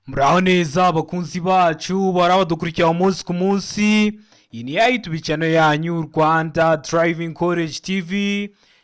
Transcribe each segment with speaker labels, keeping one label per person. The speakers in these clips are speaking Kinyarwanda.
Speaker 1: Muraho neza abakunzi bacu barabadukurikira umunsi ku munsi. Iyi ni ya YouTube channel yanyu Rwanda Driving College TV,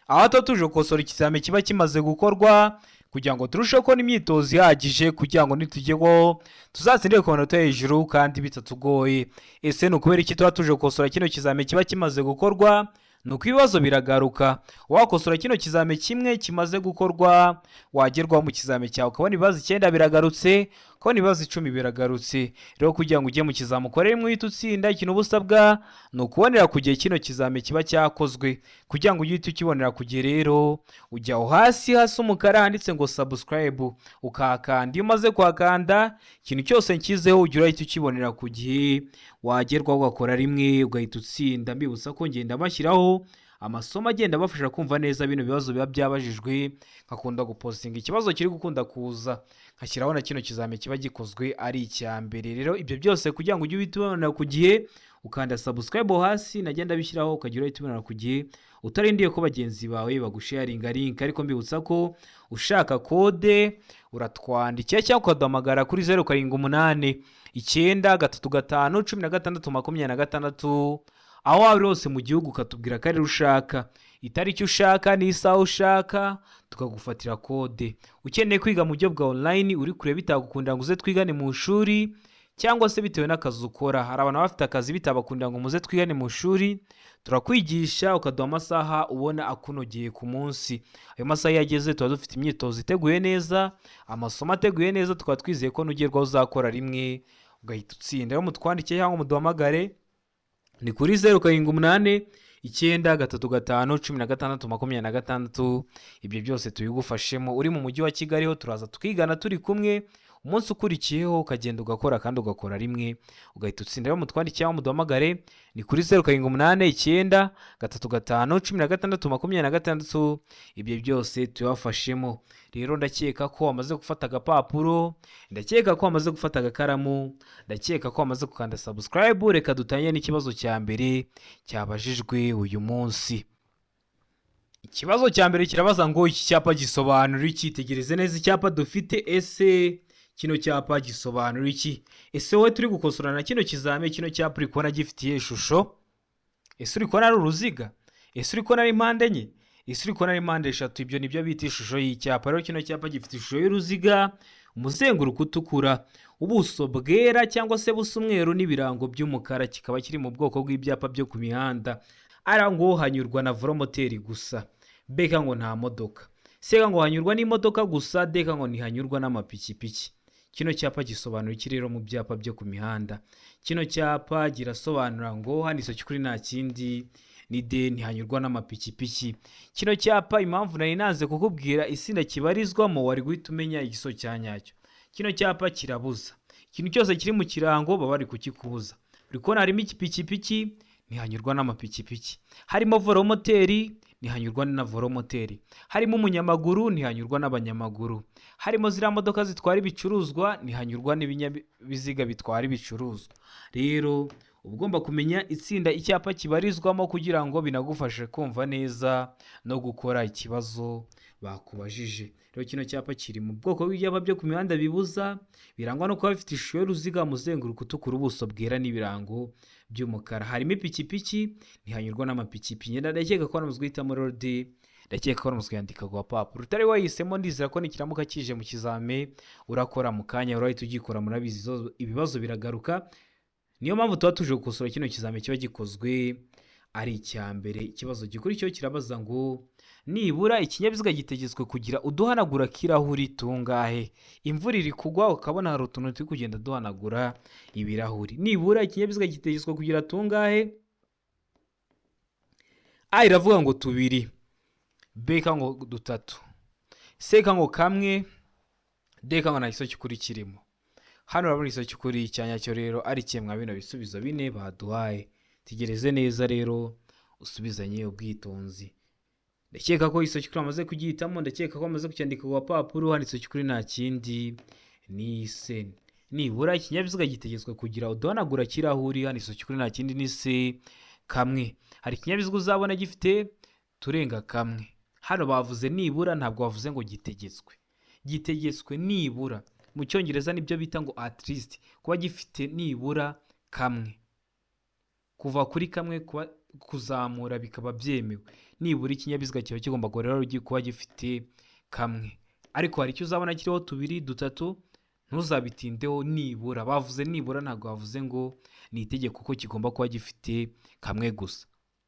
Speaker 1: aho tuba tuje gukosora ikizame kiba kimaze gukorwa kugira ngo turusheho kubona imyitozo ihagije kugira ngo nitujyeho tuzatsindire ku manota hejuru kandi bitatugoye. Ese ni ukubera iki tuba tuje gukosora kino kizame kiba kimaze gukorwa? Nuko ibibazo biragaruka. Wakosora kino kizame kimwe kimaze gukorwa, wagerwaho mu kizame cyawe ukabona ibibazo 9 biragarutse, ukabona ibibazo 10 biragarutse. Rero kugira ngo ujye mu kizame ukorere mwihita utsinda, ikintu ubusabwa ni ukubonera ku gihe kino kizame kiba cyakozwe. Kugira ngo ujye ukibonera ku gihe rero ujya aho hasi umukara handitse ngo subscribe, ukahakanda. Iyo umaze kuhakanda ikintu cyose nshyizeho ujya urahita ukibonera ku gihe, wagerwaho ugakora rimwe ugahita utsinda. Mbibutsa ko ngenda bashyiraho amasomo agenda bafasha kumva neza bino bibazo biba byabajijwe, nkakunda gupostinga ikibazo kiri gukunda kuza nkashyiraho na kino kizame kiba gikozwe ari icya mbere. Rero ibyo byose kugira ngo ujye ubibona ku gihe ukanda subscribe hasi, nagenda bishyiraho ukagira uhita ubibona ku gihe utarindiye ko bagenzi bawe bagusharinga link. Ariko mbibutsa ko ushaka kode uratwandikira cyangwa ukaduhamagara kuri 078 935 16 aho waba uri hose mu gihugu, ukatubwira ko ari ushaka itariki ushaka n'isaha ushaka, tukagufatira kode. Ukeneye kwiga mu buryo bwa online uri kure bitagukundira ngo uze twigane mu ishuri, cyangwa se bitewe n'akazi ukora, hari abantu bafite akazi bitabakundira ngo muze twigane mu ishuri, turakwigisha ukaduha amasaha ubona akunogeye ku munsi. Ayo masaha yageze tuba dufite imyitozo iteguye neza, amasomo ateguye neza, tukaba twizeye ko nugerwaho uzakora rimwe ugahita utsinda. Rero mutwandike cyangwa muduhamagare ni kuri 078 935 16 ibyo byose tubigufashemo. Uri mu mujyi wa Kigali ho turaza tukigana turi kumwe, umunsi ukurikiyeho ukagenda ugakora kandi ugakora rimwe ugahita utsinda. Rero mutwandike cyangwa muduhamagare ni kuri 078 935 16 ibyo byose tubafashemo. Rero ndakeka ko wamaze gufata agapapuro, ndakeka ko wamaze gufata agakaramu, ndakeka ko wamaze gukanda subscribe. Reka dutangire n'ikibazo cya mbere cyabajijwe uyu munsi. Ikibazo cya mbere kirabaza ngo iki cyapa gisobanura iki? Tegereze neza icyapa dufite. Ese kino cyapa gisobanura iki? Ese wowe turi gukosorana kino kizame, kino cyapa uri kubona gifitiye ishusho? Ese uri kubona ari uruziga? Ese uri kubona ari impande enye? Ese uri kubona ari impande eshatu? Ibyo nibyo bita ishusho y'icyapa. Rero kino cyapa gifite ishusho y'uruziga, umuzenguruko utukura, ubuso bwera cyangwa se busa umweru n'ibirango by'umukara. Kikaba kiri mu bwoko bw'ibyapa byo ku mihanda. Ara ngo hanyurwa na velomoteri gusa, beka ngo nta modoka, seka ngo hanyurwa n'imodoka gusa, deka ngo ntihanyurwa n'amapikipiki. Kino cyapa gisobanura iki rero mu byapa byo ku mihanda? Kino cyapa girasobanura ngo handitse kuri nta kindi ni de ntihanyurwa n'amapikipiki. Kino cyapa impamvu nari nanze kukubwira isinda kibarizwamo wari guhita umenya igiso cya nyacyo. Kino cyapa kirabuza ikintu cyose kiri mu kirango, baba bari kukikubuza. Uri kubona harimo ikipikipiki, ntihanyurwa n'amapikipiki. Harimo velomoteri, ntihanyurwa na velomoteri. Harimo umunyamaguru, ntihanyurwa n'abanyamaguru. Harimo ziriya modoka zitwara ibicuruzwa, ntihanyurwa n'ibinyabiziga bitwara ibicuruzwa. Rero ugomba kumenya itsinda icyapa kibarizwamo kugira ngo binagufashe kumva neza no gukora ikibazo bakubajije. Rero kino cyapa kiri mu bwoko bw'ibyapa byo ku mihanda bibuza, birangwa no kuba bifite ishusho y'uruziga, umuzenguruko utukura, ubuso bwera n'ibirango by'umukara. Harimo ipikipiki, ntihanyurwa n'amapikipiki. Ngenda ndakeka ko namuzwe hitamo rode, ndakeka ko namuzwe yandika ku papuro. Utari wahisemo, ndizera ko nikiramuka kije mu kizame urakora mu kanya, urahita ugikora. Murabizi ibibazo biragaruka, niyo mpamvu tuba tuje gukosora kino kizame kiba gikozwe ari icya mbere. Ikibazo gikurikiyeho kirabaza ngo nibura ikinyabiziga gitegetswe kugira uduhanagura kirahuri tungahe? Imvura iri kugwa ukabona hari utuntu turi kugenda duhanagura ibirahuri. Nibura ikinyabiziga gitegetswe kugira tungahe? A iravuga ngo 2, B ngo 3, C ngo 1, D ngo nta giso cy'ukuri kirimo. Hano urabona igiso cy'ukuri cyanyacyo rero ari kimwe bino bisubizo 4 baduhaye. Tegereze neza rero usubizanye ubwitonzi. Ndakeka ko igiso cy'ukuri amaze kugihitamo, ndakeka ko amaze kucyandika ku papuro. Handitse cy'ukuri nta kindi ni C. Nibura ikinyabiziga gitegetswe kugira uduhanagura kirahuri, handitse cy'ukuri nta kindi ni C, 1. Hari ikinyabiziga uzabona gifite turenga 1. Hano bavuze nibura, ntabwo bavuze ngo gitegetswe. Gitegetswe nibura mu cyongereza nibyo bita ngo at least, kuba gifite nibura kamwe, kuva kuri kamwe kuzamura bikaba byemewe. Nibura ikinyabiziga kiba kigomba kuba gifite kamwe, ariko hari icyo uzabona kiriho tubiri dutatu, ntuzabitindeho. Nibura bavuze nibura, ntabwo bavuze ngo ni itegeko ko kigomba kuba gifite kamwe gusa,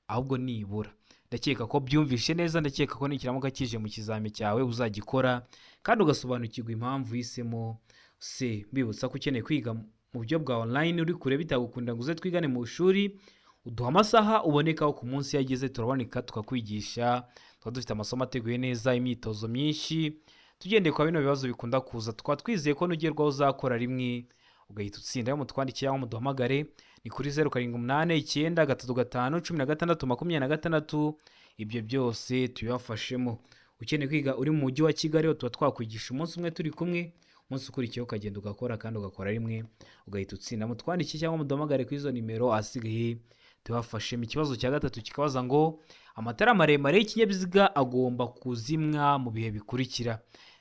Speaker 1: ahubwo nibura. Ndakeka ko byumvishe neza, ndakeka ko nikiramuka kije mu kizami cyawe uzagikora kandi ugasobanukirwa impamvu uhisemo C. Mbibutsa ko ukeneye kwiga mu buryo bwa online uri kure bitagukunda ngo uze twigane mu ishuri, uduha amasaha ubonekaho ku munsi yageze, turaboneka tukakwigisha. Tuba dufite amasomo ateguye neza, imyitozo myinshi, tugendeye kwa bino bibazo bikunda kuza. Tukaba twizeye ko nugerwaho uzakora rimwe ugahita utsinda. Yo mutwandikira cyangwa muduhamagare ni kuri 0789931626. Ibyo byose tubibafashemo. Ukeneye kwiga uri mu mujyi wa Kigali, tuba twakwigisha umunsi umwe turi kumwe, umunsi ukurikiyeho ukagenda ugakora kandi ugakora rimwe ugahita utsinda. Mutwandikire cyangwa muduhamagare kuri izo nimero asigaye tubafashemo. Ikibazo cya gatatu kikabaza ngo amatara maremare y'ikinyabiziga agomba kuzimwa mu bihe bikurikira.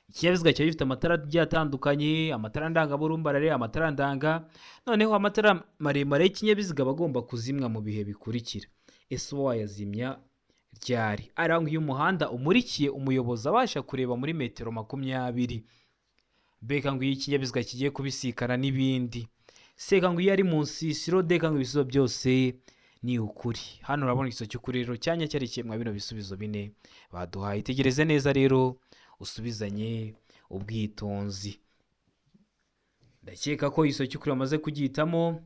Speaker 1: Ikinyabiziga cyari gifite amatara agiye atandukanye, amatara ndangaburumbarare, amatara ndanga. Noneho amatara maremare y'ikinyabiziga bagomba kuzimwa mu bihe bikurikira. Ese wayazimya ryari? Arangwa iyo umuhanda umurikiye umuyobozi abasha kureba muri metero 20. Beka ngo iyo ikinyabiziga kigiye kubisikana n'ibindi. Seka ngo iyo ari mu nsisiro. Deka ngo ibisubizo byose ni ukuri. Hano urabona igiso cy'ukuri rero cyanya cyari kimwe bino bisubizo bine baduhaye. Tegereze neza rero usubizanye ubwitonzi. Ndakeka ko iso cy'ukuri wamaze kugihitamo,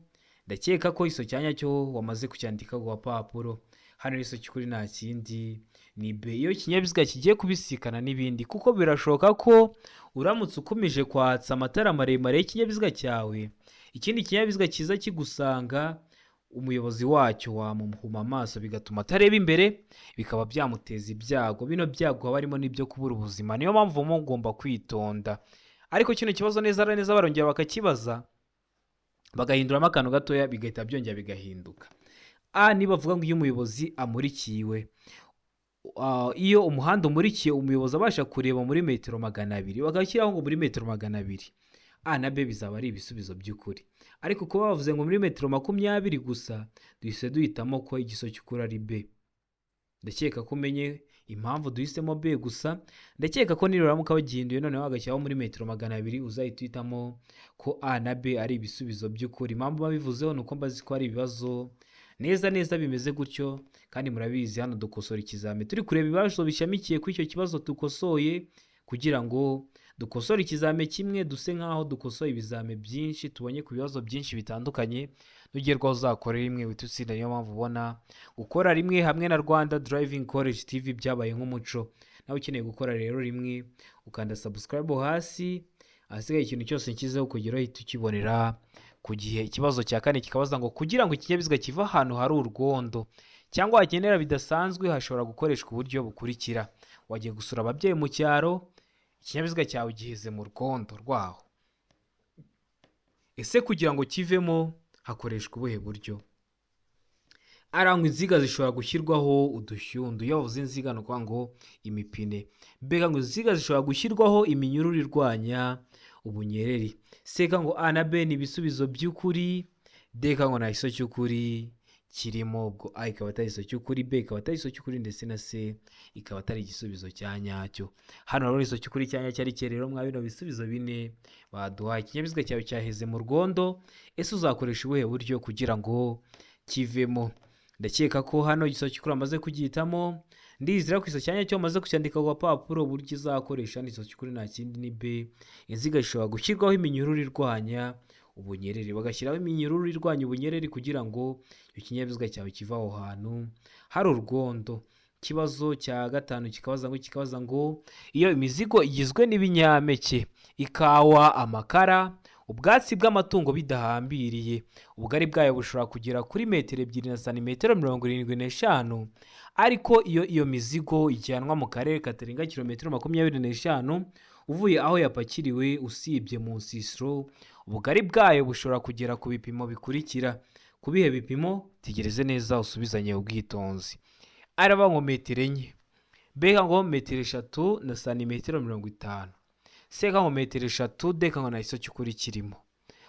Speaker 1: ndakeka ko iso cyanya cyo wamaze kucyandika ku papuro. Hano iso cy'ukuri nta kindi ni B. Iyo ikinyabiziga kigiye kubisikana n'ibindi, kuko birashoboka ko uramutse ukomeje kwatsa amatara maremare y'ikinyabiziga cyawe, ikindi kinyabiziga kiza kigusanga, umuyobozi wacyo wamuhuma amaso bigatuma atareba imbere, bikaba byamuteza ibyago. Bino byago haba harimo n'ibyo kubura ubuzima. Niyo mpamvu mugomba kwitonda. Ariko kino kibazo neza barongera bakakibaza bagahinduramo akantu gatoya, bigahita byongera bigahinduka. Niba bavuga ngo iyo umuyobozi amurikiwe, iyo umuhanda umurikiye umuyobozi abasha kureba muri metero 200, bagashyiraho ngo muri metero 200. Na B bizaba ari ibisubizo by'ukuri. Ariko kuba bavuze ngo muri metero 20 gusa, duhise duhitamo ko igiso cy'ukuri ari B. Ndakeka ko umenye impamvu duhisemo B gusa. Ndakeka ko niruramuka bagihinduye noneho bagashyiraho muri metero 200, uzahita uhitamo ko A na B ari ibisubizo by'ukuri. Impamvu babivuzeho nuko mbazi ko ari ibibazo neza bimeze gutyo, kandi murabizi hano dukosora ikizame turi kureba ibibazo bishamikiye kuri icyo kibazo dukosoye, kugira ngo dukosora ikizame kimwe duse nkaho dukosoye ibizame byinshi, tubonye ku bibazo byinshi bitandukanye. Nugerwaho uzakora rimwe witutsinda. Niyo mpamvu ubona gukora rimwe hamwe na Rwanda Driving College TV byabaye nk'umuco. Nawe ukeneye gukora rero rimwe ukanda subscribe hasi, ahasigaye ikintu cyose nkizeho kugira uhite ukibonera ku gihe. Ikibazo cya kane kikabaza ngo kugira ngo ikinyabiziga kiva ahantu hari urwondo cyangwa hakenera bidasanzwe hashobora gukoreshwa uburyo bukurikira. Wagiye gusura ababyeyi mu cyaro, ikinyabiziga cyawe giheze mu rwondo rwaho. Ese kugira ngo kivemo hakoreshwa ubuhe buryo? Arangwa inziga zishobora gushyirwaho udushyundu. Iyo bavuze inziga ni ukuvuga ngo imipine. Mbega ngo inziga zishobora gushyirwaho iminyururu irwanya ubunyereri. Seka ngo A na B ni ibisubizo by'ukuri. Deka ngo nta iso cy'ukuri kirimo. Ubwo A ikaba atari iso cy'ukuri, B ikaba atari iso cy'ukuri, ndetse na C ikaba atari igisubizo cya nyacyo. Hano rero iso cy'ukuri cya nyacyo ari rero mwa bino bisubizo bine baduhaye. Ikinyabiziga cyawe cyaheze mu rwondo, ese uzakoresha ubuhe buryo kugira ngo kivemo? Ndakeka ko hano igiso cy'ukuri amaze kugihitamo. Ndizera ko iso cyanya cyo amaze kucyandika ku papuro uburyo izakoresha. Iso cy'ukuri nta kindi ni B. Inziga ishobora gushyirwaho iminyururu irwanya ubunyereri. Bagashyiraho iminyururu irwanya ubunyereri kugira ngo ikinyabiziga cyawe kiva aho hantu hari urwondo. Ikibazo cya gatanu kikabaza ngo iyo imizigo igizwe n'ibinyampeke, ikawa, amakara, ubwatsi bw'amatungo bidahambiriye, ubugari bwayo bushobora kugera kuri metero 2 na santimetero 75, ariko iyo mizigo ijyanwa mu karere katarenga kilometero 25 uvuye aho yapakiriwe, usibye mu nsisiro, ubugari bwayo bushobora kugera ku bipimo bikurikira. Ku bihe bipimo? Tegereze neza usubizanye ubwitonzi. Araba ngo metero 4, beka ngo metero 3 na santimetero 50, C kango metero 3, D kango nta giso cy'ukuri kirimo.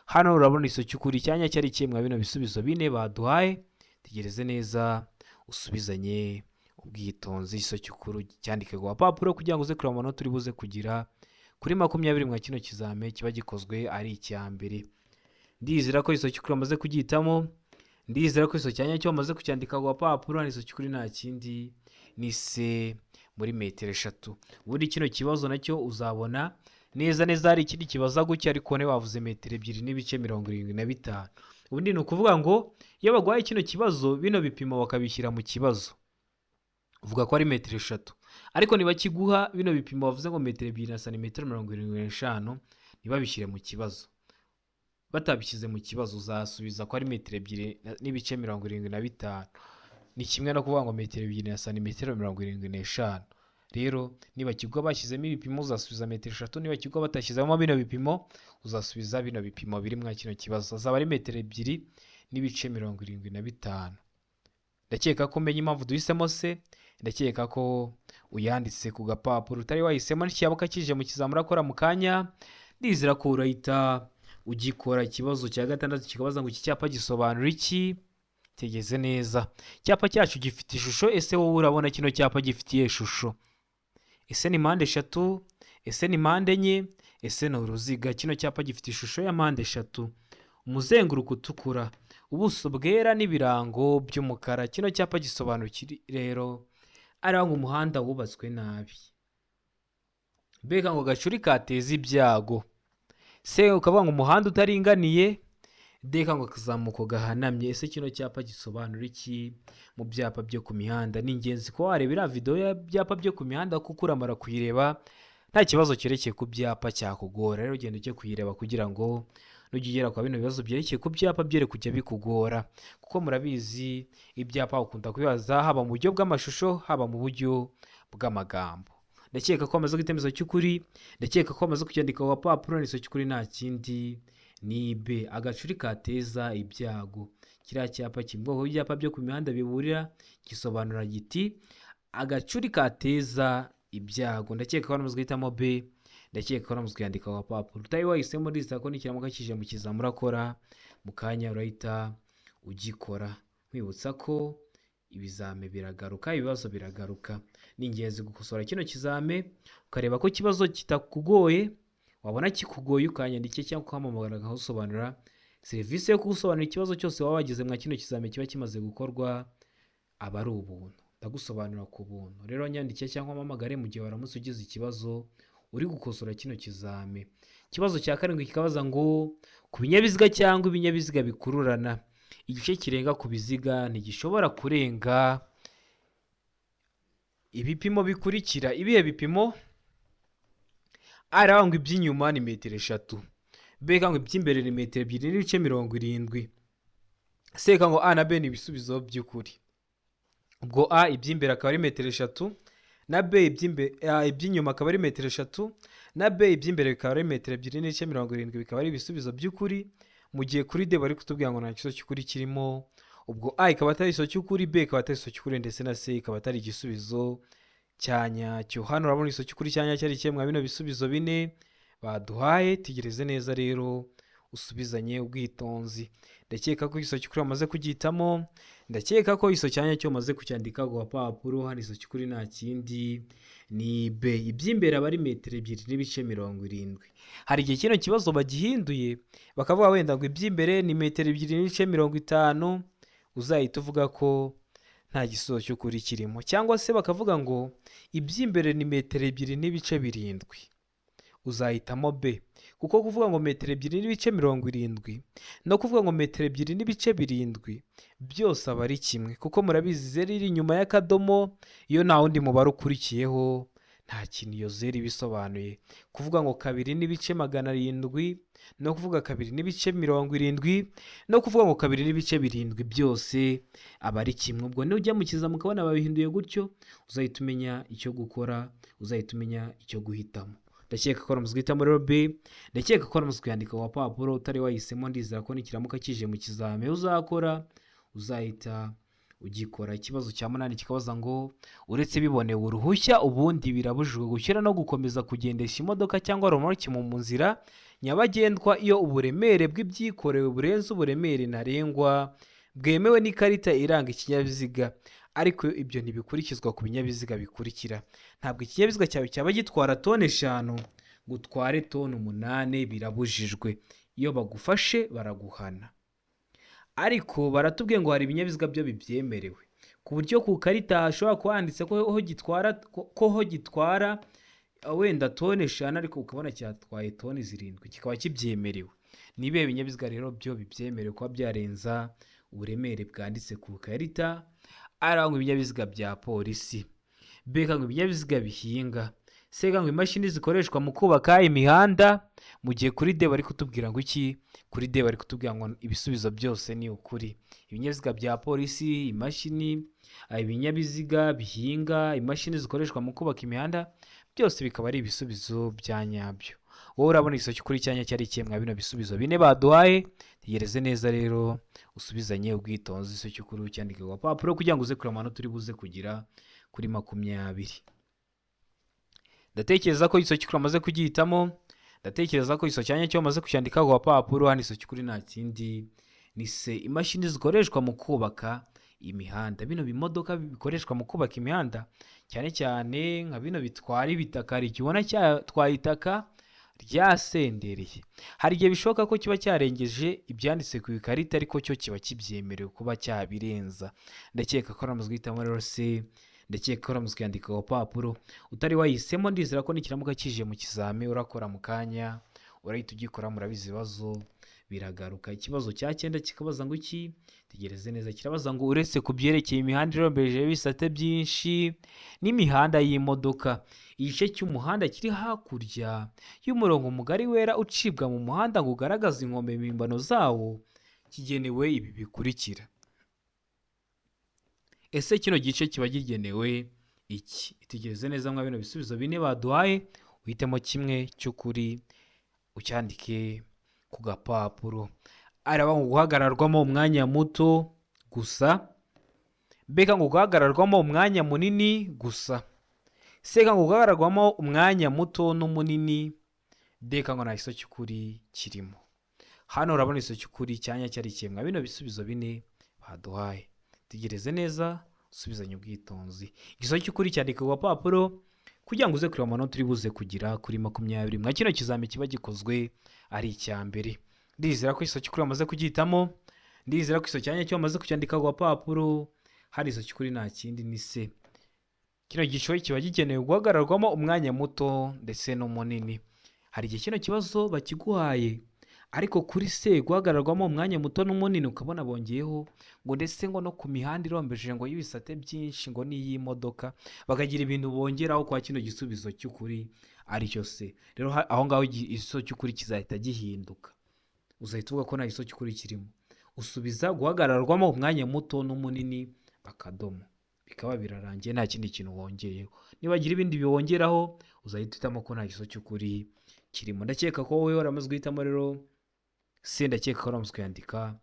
Speaker 1: Hano urabona igiso cy'ukuri icyanya cyari kimwe bino bisubizo bine baduhaye. Tegereze neza usubizanye ubwitonzi. Igiso cy'ukuri cyandike ku papuro kugira ngo uze kureba amanota uri buze kugira kuri 20 mwa kino kizame kiba gikozwe ari icya mbere. Ndizera ko igiso cy'ukuri amaze kugihitamo. Ndizera ko igiso cyanya cyo amaze kucyandika ku papuro. Igiso cy'ukuri nta kindi ni C muri metero 3. Ubundi kino kibazo nacyo uzabona neza hari ikindi kibaza gutya ariko ne wavuze metero 2 n'ibice 75. Ubundi ni ukuvuga ngo iyo bagwaye kino kibazo bino bipimo bakabishyira mu kibazo uvuga ko ari metero 3, ariko niba kiguha bino bipimo bavuze ngo metero 2 na santimetero 75 ntibabishyire mu kibazo. Batabishyize mu kibazo uzasubiza ko ari metero 2 n'ibice 75. Ni kimwe no kuvuga ngo metero 2 na santimetero 75. Rero niba kigwa bashyizemo ibipimo uzasubiza metero 3, niba kigwa batashyizemo bino bipimo uzasubiza bino bipimo biri mwa kino kibazo. Azaba ari metero 2 n'ibice 75. Ndakeka ko menye impamvu duhisemo C. Ndakeka ko uyanditse ku gapapuro utari wahisemo n'ikiyabuka kije mu kizamura akora mu kanya. Ndizera ko urahita ugikora. Ikibazo cya gatandatu kikabaza ngo iki cyapa gisobanura iki. Tegeze neza. Icyapa cyacu gifite ishusho. Ese wowe urabona kino cyapa gifitiye ishusho? Ese ni mpande 3? Ese ni mpande 4? Ese ni uruziga? Kino cyapa gifite ishusho ya mpande 3, umuzenguruko utukura, ubuso bwera n'ibirango by'umukara. Kino cyapa gisobanura iki rero? Aranga umuhanda wubatswe nabi. Mbega ngo gacuri kateza ibyago. C ukavuga ngo umuhanda utaringaniye. D kango kazamuko gahanamye. Ese kino cyapa gisobanura iki mu byapa byo ku mihanda? Ni ingenzi ko warebera video ya byapa byo ku mihanda kuko uramara kuyireba nta kibazo cyerekeye ku byapa cyakugora. Rero genda ujye kuyireba kugira ngo nugigera kwa bino bibazo byerekeye ku byapa byere kujya bikugora, kuko murabizi ibyapa ukunda kubibaza haba mu buryo bw'amashusho haba mu buryo bw'amagambo. Ndakeka ko amaze gutemezo cy'ukuri. Ndakeka ko amaze kucyandika ku papuro. N'iso cy'ukuri nta kindi ni B, agacuri kateza ibyago. Kiriya cyapa kimwe ibyapa byo ku mihanda biburira gisobanura giti agacuri kateza ibyago. Ndakeka ko amaze guhitamo B. Ndakeka ko amaze kuyandika ku papuro. Utayi wahisemo ndizera ko n'ikiramuka kije mu kizamura akora mu kanya urahita ugikora. Nkwibutsa ko ibizame biragaruka, ibibazo biragaruka. Ni ingenzi gukosora kino kizame ukareba ko kibazo kitakugoye. Wabona kikugoye ukanyandike cyangwa ukampamagara nkagusobanurira. Serivisi yo kugusobanurira ikibazo cyose waba wagize mwa kino kizame kiba kimaze gukorwa aba ari ubuntu. Ndagusobanurira ku buntu. Rero nyandike cyangwa mpamagare mu gihe waramutse ugize ikibazo uri gukosora kino kizame. Ikibazo cya karindwi kikabaza ngo ku binyabiziga cyangwa ibinyabiziga bikururana igice kirenga ku biziga ntigishobora kurenga ibipimo bikurikira. Ibihe bipimo? Aranga iby'inyuma ni metero 3, B kango iby'imbere ni metero 2 n'ibice 70. C kango A na B ni ibisubizo by'ukuri. Ubwo A iby'imbere akaba ari metero 3 na B iby'inyuma akaba ari metero 3 na B iby'imbere bikaba ari metero 2 n'ibice 70 bikaba ari ibisubizo by'ukuri. Mu gihe kuri D bari kutubwira ngo nta kiso cy'ukuri kirimo. Ubwo A ikaba atari iso cy'ukuri, B ikaba atari iso cy'ukuri, ndetse na C ikaba atari igisubizo cyanyacyo. Hano urabona iso cy'ukuri cyanya cyari kimwe bino bisubizo bine baduhaye. Tegereze neza rero usubizanye ubwitonzi. Ndakeka ko iso cy'ukuri amaze kugihitamo. Ndakeka ko iso cyanya cyo maze kucyandika ku papuro. Hano iso cy'ukuri nta kindi ni B, iby'imbere aba ari metero 2 n'ibice 70. Hari igihe kino kibazo bagihinduye bakavuga wenda ngo iby'imbere ni metero 2 n'ibice 50, uzahita uvuga ko nta gisozo cy'ukuri kirimo. Cyangwa se bakavuga ngo iby'imbere ni metero 2 n'ibice 7, uzahitamo B, kuko kuvuga ngo metero 2 n'ibice 70 no kuvuga ngo metero 2 n'ibice 7 byose aba ari kimwe, kuko murabizi zeri iri inyuma y'akadomo iyo nta wundi mubare ukurikiyeho nta kintu iyo zeri bisobanuye. Kuvuga ngo 2 n'ibice 700 no kuvuga 2 n'ibice 70 no kuvuga ngo 2 n'ibice 7 byose aba ari kimwe. Ubwo nujya mu kizamu ukabona babihinduye gutyo uzahita umenya icyo gukora, uzahita umenya icyo guhitamo. Ndakeka ko ramuzwe guhitamo rero B. Ndakeka ko ramuzwe kuyandika ku papuro utari wahisemo. Ndizera ko nikiramuka kije mu kizame uzakora uzahita ugikora. Ikibazo cya munani kikabaza ngo uretse bibonewe uruhushya ubundi birabujijwe gushyira no gukomeza kugendesha imodoka cyangwa romoruki mu nzira nyabagendwa iyo uburemere bw'ibyikorewe burenze uburemere ntarengwa bwemewe n'ikarita iranga ikinyabiziga, ariko ibyo ntibikurikizwa ku binyabiziga bikurikira. Ntabwo ikinyabiziga cyawe cyaba gitwara toni 5 ngo utware toni 8, birabujijwe. Iyo bagufashe baraguhana, ariko baratubwiye ngo hari ibinyabiziga byo bibyemerewe, ku buryo ku karita hashobora kuba handitse ko ho gitwara wenda toni 5 ariko ukabona cyatwaye toni 7, kikaba kibyemerewe. Nibihe binyabiziga rero byo bibyemerewe kuba byarenza uburemere bwanditse ku karita? Arangwa ibinyabiziga bya polisi, beka ngo ibinyabiziga bihinga, sega ngo imashini zikoreshwa mu kubaka imihanda. Mu gihe kuri D bari kutubwira ngo iki? Kuri D bari kutubwira ngo ibisubizo byose ni ukuri. Ibinyabiziga bya polisi, imashini, ibinyabiziga bihinga, imashini zikoreshwa mu kubaka imihanda, byose bikaba ari ibisubizo bya nyabyo. Wowe urabona igisozi kuri cyanya cyari kimwe bino bisubizo bine baduhaye. Tegereze neza rero usubizanye ubwitonzi igisozi kuri ucyandike ku papuro kugira ngo uze kureba amanota uri buze kugira kuri 20. Ndatekereza ko igisozi kuri amaze kugihitamo. Ndatekereza ko igisozi cyanya cyo amaze kucyandika ku papuro. Hano igisozi kuri nta kindi ni se imashini zikoreshwa mu kubaka imihanda. Bino bimodoka bikoreshwa mu kubaka imihanda cyane cyane nka bino bitwara ibitaka, rikibona cyatwaye itaka ryasendereye. Hari igihe bishoboka ko kiba cyarengeje ibyanditse ku ikarita, ariko cyo kiba kibyemerewe kuba cyabirenza. Ndakeka ko ramuzwe hitamo rero se, ndakeka ko ramuzwe yandika ku papuro. Utari wahisemo ndizera ko nikiramuka kije mu kizame urakora mu kanya, urahita ugikora. Murabizi ibibazo biragaruka. Ikibazo cya 9 kikabaza ngo iki? Tegereze neza, kirabaza ngo uretse ku byerekeye imihanda irombereje ibisate byinshi n'imihanda y'imodoka, igice cy'umuhanda kiri hakurya y'umurongo mugari wera ucibwa mu muhanda ngo ugaragaze inkombe mpimbano zawo kigenewe ibi bikurikira. Ese kino gice kiba kigenewe iki? Tegereze neza mwa bino bisubizo bine baduhaye, uhitemo kimwe cy'ukuri ucyandike ku gapapuro. Araba ngo guhagararwamo umwanya muto gusa, beka ngo guhagararwamo umwanya munini gusa, seka ngo guhagararwamo umwanya muto n'umunini, deka ngo nta gisozi cy'ukuri kirimo. Hano urabona igisozi cy'ukuri cyanya cyari kimwe bino bisubizo bine baduhaye. Tegereze neza usubizanye ubwitonzi. Igisozi cy'ukuri cyandika ku gapapuro kugira ngo uze kureba amanota uri buze kugira kuri 20. Mwa kino kizame kiba gikozwe ari icya mbere. Ndizera ko igisozi cy'ukuri amaze kugihitamo. Ndizera ko igisozi cyanya cyo amaze kucyandika ku gapapuro. Hari igisozi cy'ukuri nta kindi ni se. Kino gice kiba gigenewe guhagararwamo umwanya muto ndetse n'umunini. Hari igihe kino kibazo bakiguhaye, ariko kuri se guhagararwamo umwanya muto n'umunini ukabona bongeyeho ngo ndetse ngo no ku mihanda irombeje ngo y'ibisate byinshi ngo n'iy'imodoka, bakagira ibintu bongeraho kwa kino gisubizo cy'ukuri ari cyo se. Rero aho ngaho igisozi cy'ukuri kizahita gihinduka, uzahita uvuga ko nta gisozi cy'ukuri kirimo. Usubiza guhagararwamo umwanya muto n'umunini akadomo, bikaba birarangiye nta kindi kintu wongeyeho. Nibagira ibindi biwongeraho uzahita uhitamo ko nta gisozi cy'ukuri kirimo. Ndakeka ko wowe waramaze guhitamo rero se, ndakeka ko waramaze kuyandika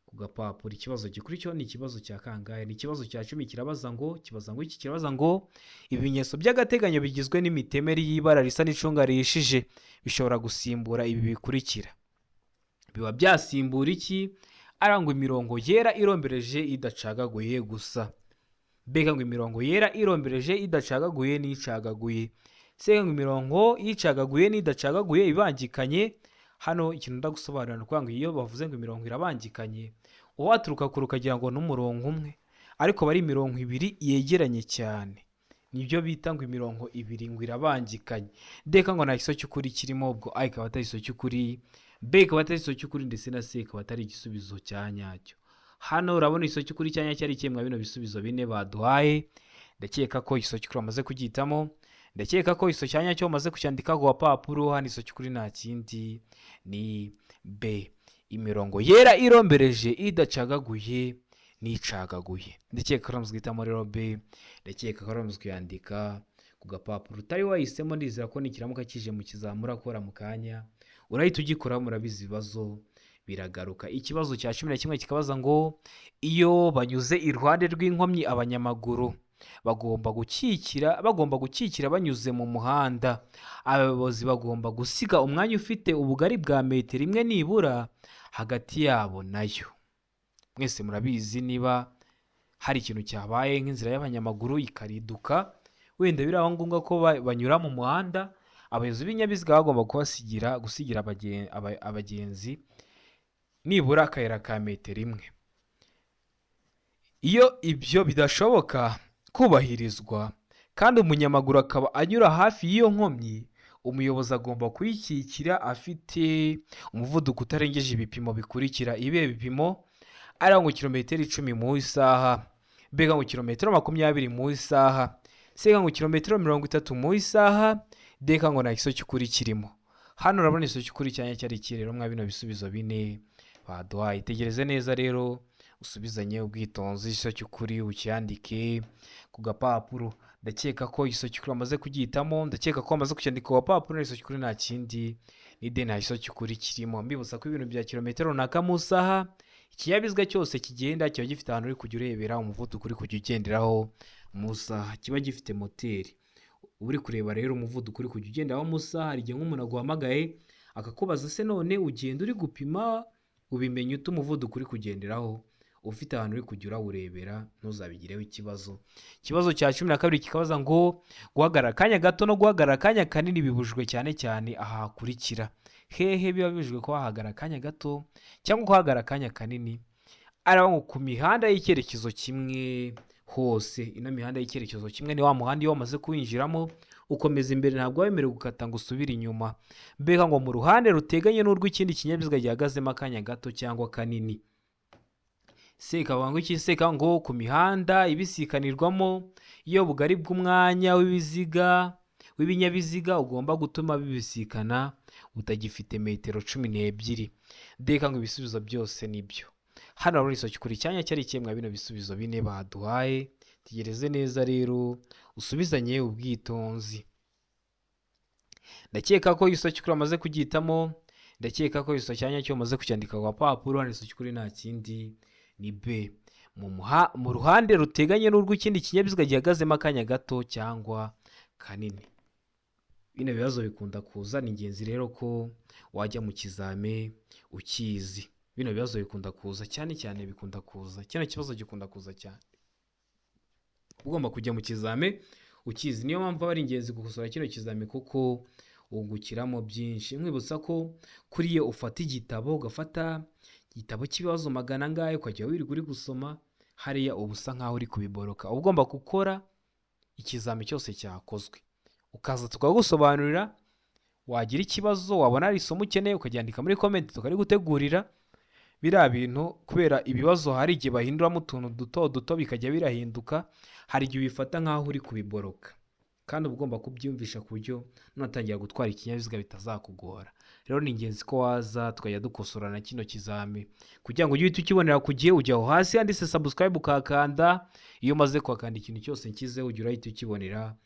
Speaker 1: ku gapapuro. Ikibazo gikurikiyeho ni ikibazo cya kangahe? Ni ikibazo cya 10. Kirabaza ngo ibimenyetso by'agateganyo bigizwe n'imitemeri y'ibara risa n'icunga rihishije bishobora gusimbura ibi bikurikira. Biba byasimbura iki? Arangwa imirongo yera irombereje idacagaguye gusa, beka ngo imirongo yera irombereje idacagaguye n'icagaguye, se ngo imirongo yicagaguye n'idacagaguye ibangikanye. Hano ikintu ndagusobanurira ni ngo iyo bavuze ngo imirongo irabangikanye, uwaturuka kure ukagira ngo n'umurongo umwe, ariko bari imirongo ibiri yegeranye cyane, nibyo bita ngo imirongo ibiri ngo irabangikanye. Deka ngo nta gisozi cy'ukuri kirimo, ubwo a ikaba atari igisozi cy'ukuri, b ikaba atari igisozi cy'ukuri, ndetse na c ikaba atari igisubizo cya nyacyo. Hano urabona igisozi cy'ukuri cya nyacyo ari kimwe bino bisubizo bine baduhaye. Ndakeka ko igisozi cy'ukuri amaze kugihitamo. Ndakeka ko igisozi cya nyacyo amaze kucyandika ku gapapuro. Hano igisozi cy'ukuri nta kindi ni b, imirongo yera irombereje idacagaguye n'icagaguye. Ndakeka ko uramaze guhitamo rero b. Ndakeka ko uramaze kuyandika ku gapapuro. Utari wahisemo ndizera ko nikiramuka kije mu kizamura akora mu kanya urahita ugikora. Murabizi ibibazo biragaruka. Ikibazo cya 11 kikabaza ngo iyo banyuze iruhande rw'inkomyi abanyamaguru bagomba gukikira banyuze mu muhanda, abayobozi bagomba gusiga umwanya ufite ubugari bwa metero imwe nibura hagati yabo nayo. Mwese murabizi niba hari ikintu cyabaye nk'inzira y'abanyamaguru ikariduka, wenda biraba ngombwa ko banyura mu muhanda, abayobozi b'ibinyabiziga bagomba gusigira abagenzi nibura akayira ka metero imwe. Iyo ibyo bidashoboka kubahirizwa kandi umunyamaguru akaba anyura hafi y'iyo nkomyi, umuyobozi agomba kuyikikira afite umuvuduko utarengeje ibipimo bikurikira. Ibihe bipimo? Ari ngo kilometero 10 mu isaha, B ngo kilometero 20 mu isaha, C ngo kilometero 30 mu isaha, D ngo nta kiso cy'ukuri kirimo. Hano urabona iso cy'ukuri cyanya cyari iki rero mwa bino bisubizo bine baduhaye. Tegereze neza rero usubizanye ubwitonzi, iso cy'ukuri ucyandike ku gapapuro. Ndakeka ko iso cy'ukuri amaze kugihitamo, ndakeka ko amaze kucyandika ku gapapuro. Iso cy'ukuri nta kindi ni D, nta iso cy'ukuri kirimo. Mbibutsa ko ibintu bya kilometero runaka mu isaha, ikinyabiziga cyose kigenda kiba gifite ahantu uri kujya urebera umuvuduko uri kujya ugenderaho mu isaha, kiba gifite moteri. Uri kureba rero umuvuduko uri kujya ugenderaho mu isaha, hari igihe nk'umuntu aguhamagaye akakubaza se none ugenda uri gupima ubimenye ute umuvuduko uri kugenderaho, ufite ahantu uri kujya urawurebera ntuzabigireho ikibazo. Ikibazo cya 12 kikabaza ngo guhagarara akanya gato no guhagarara akanya kanini bibujwe cyane cyane aha hakurikira. Hehe biba bibujwe ko wahagarara akanya gato cyangwa guhagarara akanya kanini? Araba ngo ku mihanda y'icyerekezo kimwe hose. Ino mihanda y'icyerekezo kimwe ni wa muhanda iyo wamaze kuwinjiramo ukomeza imbere, ntabwo wemerewe gukata ngo usubire inyuma. Mbega ngo mu ruhande ruteganye n'urw'ikindi kinyabiziga gihagazemo akanya gato cyangwa kanini. Seka ngo iki? Seka ngo ku mihanda ibisikanirwamo iyo bugari bw'umwanya w'ibinyabiziga ugomba gutuma bibisikana utagifite metero 12. Deka ngo ibisubizo byose nibyo. Hano rero iso cy'ukuri cyanya cyari kimwe bino bisubizo bine baduhaye. Tegereze neza rero usubizanye ubwitonzi. Ndakeka ko iso cy'ukuri amaze kugihitamo, ndakeka ko iso cyanya cyo amaze kucyandika ku gapapuro. Hano iso cy'ukuri nta kindi ni B, mu ruhande ruteganye n'urw'ikindi kinyabiziga gihagazemo akanya gato cyangwa kanini. Bino bibazo bikunda kuza, ni ingenzi rero ko wajya mu kizame ukizi. Bino bibazo bikunda kuza cyane, bikunda kuza. Kino kibazo gikunda kuza cyane, ugomba kujya mu kizame ukizi. Niyo mpamvu ari ingenzi gukosora kino kizame kuko ungukiramo byinshi. Mwibutsa ko kuriye ufata igitabo, ugafata igitabo cy'ibibazo magana angahe ukajya wirirwa uri gusoma, hariya ubusa nkaho uri kubiboroka. Ugomba gukora ikizame cyose cyakozwe, ukaza tukagusobanurira. Wagira ikibazo, wabona ari isomo ukeneye ukaryandika muri comment tukarigutegurira. Biriya bintu kubera ibibazo hari igihe bahinduramo utuntu duto bikajya birahinduka, hari igihe ubifata nkaho uri kubiboroka, kandi ugomba kubyumvisha ku buryo nunatangira gutwara ikinyabiziga bitazakugora. Rero ni ingenzi ko waza tukajya dukosorana kino kizame kugira ngo ujye ukibonera ku gihe. Ujya aho hasi handitse subscribe ukakanda, iyo umaze kwakanda ikintu cyose nkizeho ujya urahita ukibonera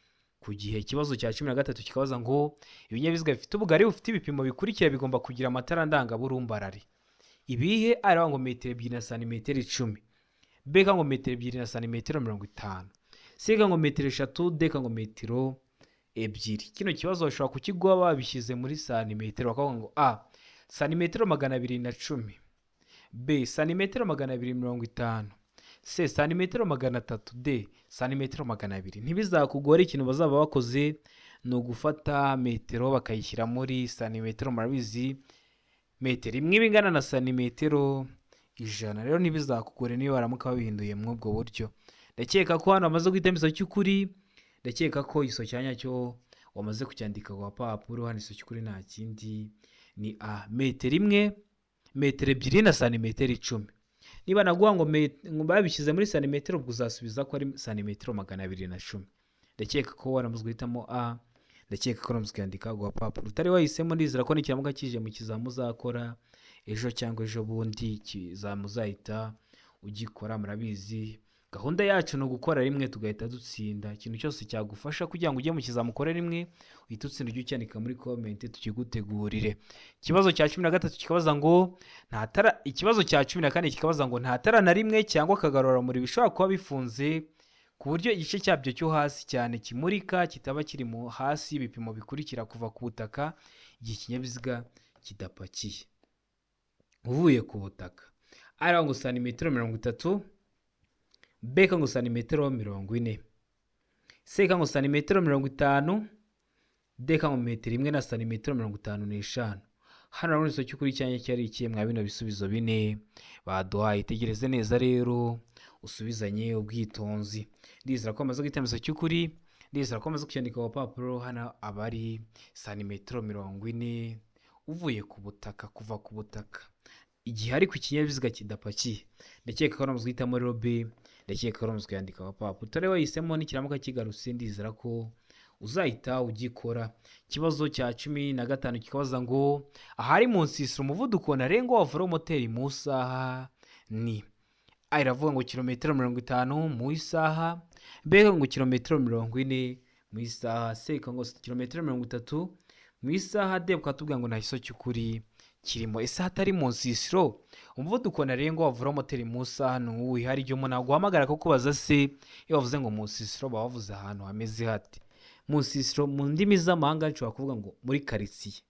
Speaker 1: ku gihe. Ikibazo cya 13 kikabaza ngo ibinyabiziga bifite ubugari bufite ibipimo bikurikira bigomba kugira amatara ndangaburumbarare. Ibihe? Ari ngo metero 2 na santimetero 10, B ngo metero 2 na santimetero 50, C ngo metero 3, D ngo metero 2. Kino kibazo bashobora kukiguha babishyize muri santimetero, bakavuga ngo A santimetero 210, B santimetero 250, C santimetero 300, D santimetero 200. Ntibizakugora, ikintu bazaba bakoze ni ugufata metero bakayishyira muri santimetero. Murabizi metero imwe bingana na santimetero 100. Rero ntibizakugore niyo baramuka babihinduye muri ubwo buryo. Ndakeka ko hano amaze guhitamo iso cy'ukuri, ndakeka ko iso cyanya cyo wamaze kucyandika ku gapapuro. Hano iso cy'ukuri nta kindi ni A, metero 1, metero 2 na santimetero 10. Niba naguha ngo babishyize muri santimetero, ubwo uzasubiza ko ari santimetero 210. Ndakeka ko waramaze guhitamo A, ndakeka ko namuzwe yandika ku gapapuro. Utari wahisemo, ndizera ko nikiramuka kije mu kizamu uzakora ejo cyangwa ejo bundi, kizamu uzahita ugikora. Murabizi gahunda yacu ni ugukora rimwe tugahita dutsinda. Ikintu cyose cyagufasha kugira ngo ujye mu kizami ukore rimwe uhite utsinda, ujye ucyandika muri comment tukigutegurire. Ikibazo cya 13 kikabaza ngo ikibazo cya 14 kikabaza ngo nta tara na rimwe cyangwa akagaruramuri bishobora kuba bifunze ku buryo igice cyabyo cyo hasi cyane kimurika kitaba kiri mu hasi y'ibipimo bikurikira kuva ku butaka igihe ikinyabiziga kidapakiye. Uvuye ku butaka ari ngo santimetero 30, B ngo santimetero 40, C ngo santimetero 50, D ngo metero imwe na santimetero 55. Hano rero iso cy'ukuri cyanye cyari ikiye mwa bino bisubizo bine baduhaye. Tegereze neza rero usubizanye ubwitonzi. Ndizera ko amaze gutemeza cy'ukuri, ndizera ko amaze kucyandika ku papuro. Hano abari santimetero 40 uvuye ku butaka, kuva ku butaka igihe ari ku kinyabiziga kidapakiye. Ndakeka ko namuzwe hitamo rero B, ndakeka ko namuzwe yandika ku papuro. Tore wahisemo n'ikiramuka kigarutse, ndizera ko uzahita ugikora. Ikibazo cya 15 kikabaza ngo ahari mu nsisiro umuvuduko ntarengwa wa velomoteri mu isaha ni A iravuga ngo kilometero 50 mu isaha, B ngo kilometero 40 mu isaha, C ngo kilometero 30 mu isaha, D ukatubwira ngo nta kiso cy'ukuri kirimo. Ese hatari mu nsisiro umuvuduko ntarengwa wa velomoteri mu isaha ni uwuhe? Hari igihe umuntu aguhamagara ko kubaza se iyo bavuze ngo mu nsisiro baba bavuze ahantu hameze hate. Mu nsisiro mu ndimi z'amahanga nshobora kuvuga ngo muri quartier.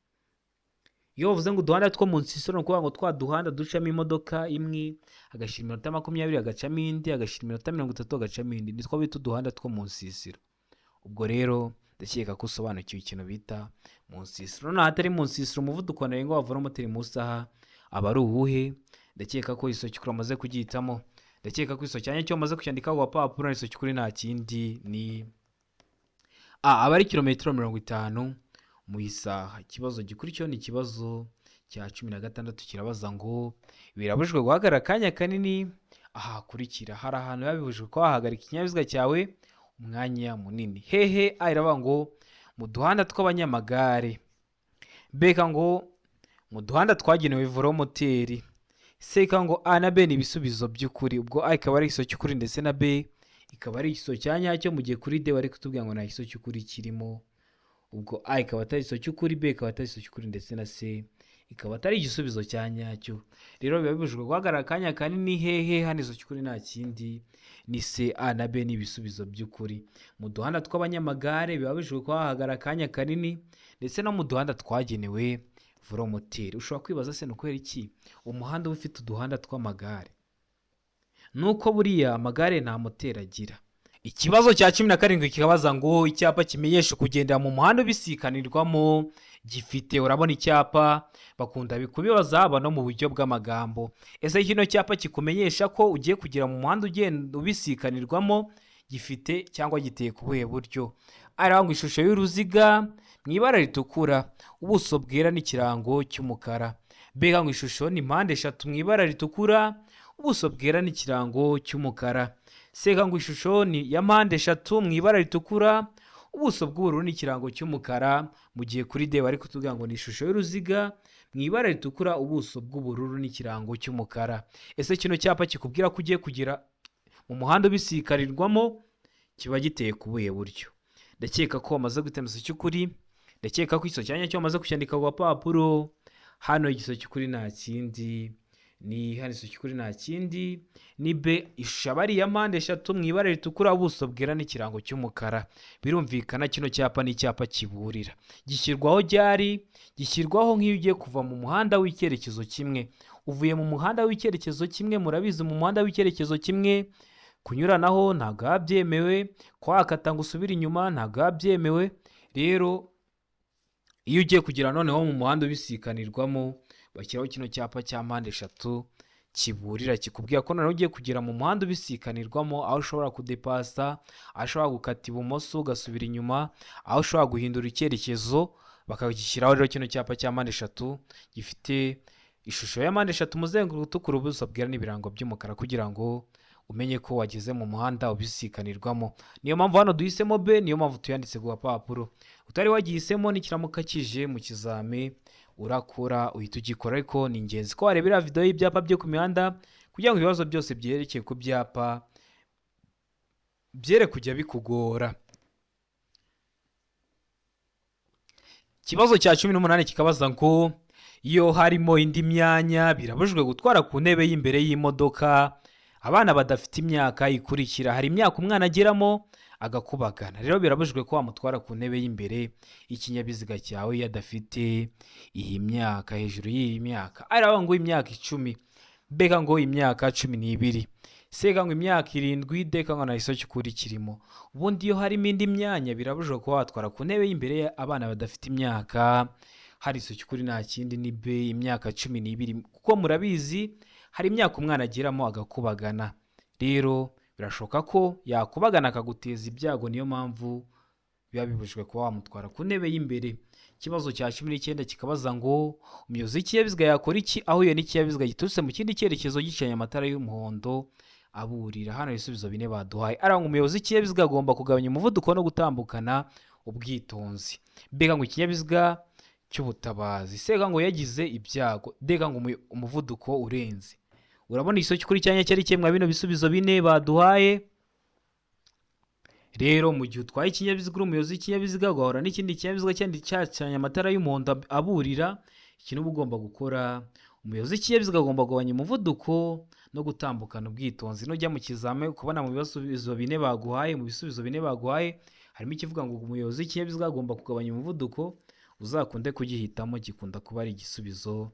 Speaker 1: Iyo bavuze ngo uduhanda two mu nsisiro ni ukuvuga ngo twa duhanda ducamo imodoka imwe agashira iminota 20 agacamo indi, agashira iminota 30 agacamo indi, nitwo bita uduhanda two mu nsisiro. Ubwo rero ndakeka ko usobanukiwe ikintu bita mu nsisiro. None hatari mu nsisiro umuvuduko ntarengwa wa velomoteri mu isaha aba ari uwuhe? Ndakeka ko iso cy'ukuri amaze kugihitamo. Ndakeka ko iso cyanya cyo amaze kucyandika ku papuro, iso cy'ukuri nta kindi ni aba ari kilometero 50 mu isaha. Ikibazo gikurikiyeho ni ikibazo cya 16 kirabaza ngo birabujijwe guhagarara akanya kanini ahakurikira. Hari ahantu yabibujijwe ko wahagarika ikinyabiziga cyawe umwanya munini. Hehe? A iravuga ngo mu duhanda tw'abanyamagare, B ngo mu duhanda twagenewe velomoteri, C ngo A na B ni ibisubizo by'ukuri. Ubwo A ikaba ari iso cy'ukuri ndetse na B ikaba ari igiso cyanyacyo, mu gihe kuri D bari kutubwira ngo nta giso cy'ukuri kirimo. Ubwo A ikaba atari igiso cy'ukuri, B ikaba atari igiso cy'ukuri ndetse na C ikaba atari igisubizo cyanyacyo. Rero biba bibujijwe guhagarara akanya kanini. Hehe? Hano iso cy'ukuri nta kindi ni C, A na B ni ibisubizo by'ukuri. Mu duhanda tw'abanyamagare biba bibujijwe kuhahagarara akanya kanini, ndetse no mu duhanda twagenewe velomoteri. Ushobora kwibaza se nuko iki umuhanda uba ufite uduhanda tw'amagare? Nuko buriya amagare nta moteri agira. Ikibazo cya 17 kikabaza ngo icyapa kimenyesha kugendera mu muhanda ubisikanirwamo gifite. Urabona icyapa bakunda bikubibaza haba no mu buryo bw'amagambo. Ese kino cyapa kikumenyesha ko ugiye kugira mu muhanda ugenda ubisikanirwamo gifite cyangwa giteye ku buhe buryo? Arangwa ishusho y'uruziga mu ibara ritukura, ubuso bwera n'ikirango cy'umukara. B ngo ishusho ni mpande eshatu mu ibara ritukura, ubuso bwera n'ikirango cy'umukara. C ngo ishusho ni ya mpande eshatu mu ibara ritukura, ubuso bw'ubururu n'ikirango cy'umukara. Mu gihe kuri D bari kutubwira ngo ni ishusho y'uruziga mu ibara ritukura, ubuso bw'ubururu n'ikirango cy'umukara. Ese kino cyapa kikubwira ko ugiye kugira mu muhanda ubisikanirwamo kiba giteye ku buhe buryo? Ndakeka ko wamaze gutemeza cy'ukuri, ndakeka ko iso cyanya cyo wamaze kucyandika ku papuro. Hano igiso cy'ukuri nta kindi ni hano iso cy'ukuri nta kindi ni B, ishusho aba ari ya mpande eshatu mu ibara ritukura, ubuso bwera n'ikirango cy'umukara. Birumvikana kino cyapa ni icyapa kiburira. Gishyirwaho ryari? Gishyirwaho nk'iyo ugiye kuva mu muhanda w'icyerekezo kimwe. Uvuye mu muhanda w'icyerekezo kimwe, murabizi mu muhanda w'icyerekezo kimwe kunyuranaho ntabwo byemewe, kwakata ngo usubire inyuma ntabwo byemewe. Rero iyo ugiye kugira noneho mu muhanda ubisikanirwamo bashyiraho kino cyapa cya mpande eshatu kiburira, kikubwira ko noneho ugiye kugera mu muhanda ubisikanirwamo, aho ushobora kudepasa, aho ushobora gukata ibumoso ugasubira inyuma, aho ushobora guhindura icyerekezo. Bakagishyiraho rero kino cyapa cya mpande eshatu gifite ishusho ya mpande eshatu, umuzenguruko utukura, ubuso bwera n'ibirango by'umukara, kugira ngo umenye ko wageze mu muhanda ubisikanirwamo. Niyo mpamvu hano duhisemo B, niyo mpamvu tuyanditse ku papuro. Utari wagihisemo n'ikiramuka kije mu kizame urakora uhita ugikora. Ariko ni ingenzi ko warebera video y'ibyapa byo ku mihanda kugira ngo ibibazo byose byerekeye ku byapa byere kujya bikugora. Ikibazo cya 18 kikabaza ngo iyo harimo indi myanya birabujijwe gutwara ku ntebe y'imbere y'imodoka abana badafite imyaka ikurikira. Hari imyaka umwana ageramo agakubagana, rero birabujijwe ko wamutwara ku ntebe y'imbere y'ikinyabiziga cyawe iyo adafite iyi myaka. Hejuru y'iyi myaka araba ngo imyaka 10, beka ngo imyaka 12, seka ngo imyaka 7, deka ngo nayiso cyukuri kirimo. Ubundi iyo harimo indi myanya birabujijwe ko watwara ku ntebe y'imbere abana badafite imyaka, hari isuku kuri nta kindi ni be imyaka 12, kuko murabizi hari imyaka umwana ageramo agakubagana, rero birashoka ko yakubagana akaguteza ibyago, niyo mpamvu biba bibujijwe kuba wamutwara ku ntebe y'imbere. Ikibazo cya 19 kikabaza ngo umuyobozi w'ikinyabiziga yakora iki ahuye n'ikinyabiziga giturutse mu kindi cyerekezo gicanye amatara y'umuhondo aburira. Hano ibisubizo 4 baduhaye. Aranga umuyobozi w'ikinyabiziga agomba kugabanya umuvuduko no gutambukana ubwitonzi. Beka ngo ikinyabiziga cy'ubutabazi, seka ngo yagize ibyago, deka ngo umuvuduko urenze. Urabona isoko kuri cyanya cyari cyemwa bino bisubizo 4 baduhaye. Rero mu gihe utwaye ikinyabiziga uri umuyobozi w'ikinyabiziga ugahora n'ikindi kinyabiziga cyandi cyacanye amatara y'umuhondo aburira, ikintu uba ugomba gukora, umuyobozi w'ikinyabiziga agomba kugabanya umuvuduko no gutambukana ubwitonzi. Nujya mu kizame kubona mu bisubizo 4 baguhaye, mu bisubizo 4 baguhaye harimo ikivuga ngo umuyobozi w'ikinyabiziga agomba kugabanya umuvuduko, uzakunde kugihitamo, gikunda kuba ari igisubizo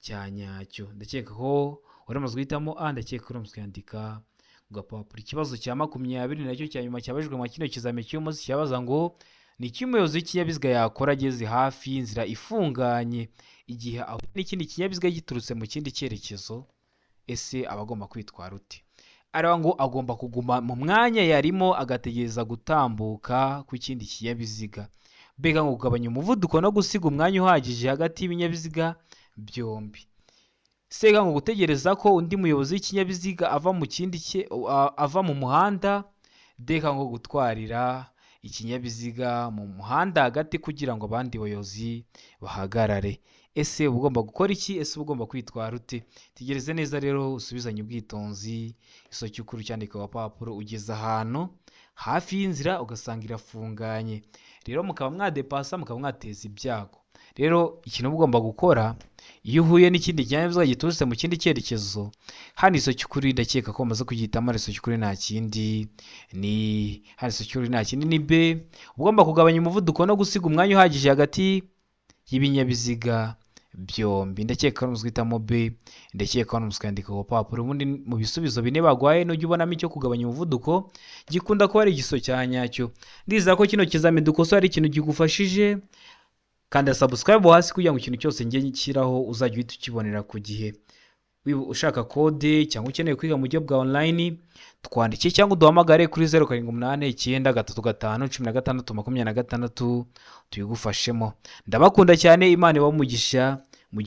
Speaker 1: cya nyacyo. Ndakeka ko uramaze guhitamo A, ndakeka uramaze kwandika ugapapuro. Ikibazo cya 20 nacyo cya nyuma cyabajijwe mu kino kizame cy'umunsi cyabaza ngo ni iki umuyobozi w'ikinyabiziga yakora ageze hafi y'inzira ifunganye igihe ahuye n'ikindi kinyabiziga giturutse mu kindi cyerekezo, ese aba agomba kwitwara ute? Araba ngo agomba kuguma mu mwanya yarimo agategereza gutambuka ku kindi kinyabiziga. Beka ngo kugabanya umuvuduko no gusiga umwanya uhagije hagati y'ibinyabiziga byombi. Seka ngo gutegereza ko undi muyobozi w'ikinyabiziga ava mu muhanda. Deka ngo gutwarira ikinyabiziga mu muhanda hagati kugira ngo abandi bayobozi bahagarare. Ese uba ugomba gukora iki? Ese uba ugomba kwitwara ute? Tegereze neza rero usubizanye ubwitonzi, iso cy'ukuru cyandika papuro ugeze ahantu hafi y'inzira ugasanga irafunganye, rero mukaba mwadepasa mukaba mwateza ibyago. Rero ikintu uba ugomba gukora iyo uhuye n'ikindi kinyabiziga giturutse mu kindi cyerekezo, hano iso cy'ukuri ndakeka ko bamaze kugihitamo, iso cy'ukuri nta kindi ni hano iso cy'ukuri nta kindi ni B. Ugomba kugabanya umuvuduko no gusiga umwanya uhagije hagati y'ibinyabiziga byombi. Ndakeka ko uzwitamo B, ndakeka ko uzwandika ku papuro. Ubundi mu bisubizo 4 bagwaye nujya ubonamo icyo kugabanya umuvuduko gikunda kuba ari igiso cya nyacyo. Ndizera ko kino kizame dukoso ari ikintu gigufashije, kandi subscribe hasi kugira ngo ikintu cyose ngiye nshyiraho uzajya uhita ukibonera ku gihe. Ushaka kode cyangwa ukeneye kwiga mu buryo bwa online, twandike cyangwa uduhamagare kuri 0789331516 tuyigufashemo. Ndabakunda cyane, Imana ibahe umugisha.